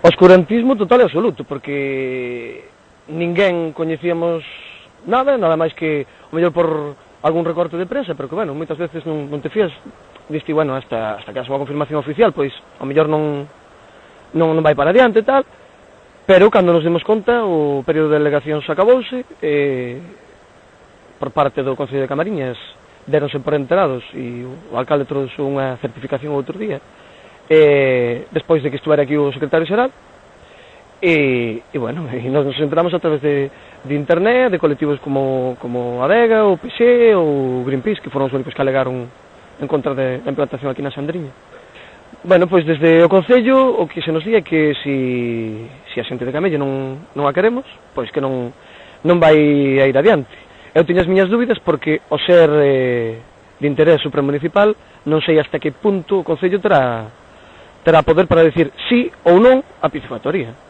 Oscurantismo total e absoluto, porque ninguén coñecíamos nada máis que, o mellor por algún recorte de prensa, pero que, bueno, moitas veces non te fías, diste, bueno, hasta que haxa unha confirmación oficial, pois, o mellor non vai para adiante e tal, pero cando nos demos conta, o período de delegacións acabouse, por parte do Concello de Camariñas, deronse por enterados, e o alcalde trouxe unha certificación outro día, despois de que estuvera aquí o secretario xeral, e bueno, e nos enteramos a través de internet, de colectivos como Adega, o PC ou Greenpeace, que foron os únicos que alegaron en contra da implantación aquí na Sandriña. Bueno, pois desde o Concello o que se nos di é que se a xente de Camelle non a queremos, pois que non vai a ir adiante. Eu teño as miñas dúbidas porque o ser de interés supramunicipal non sei hasta que punto o Concello terá poder para decir sí ou non a piscifactoría.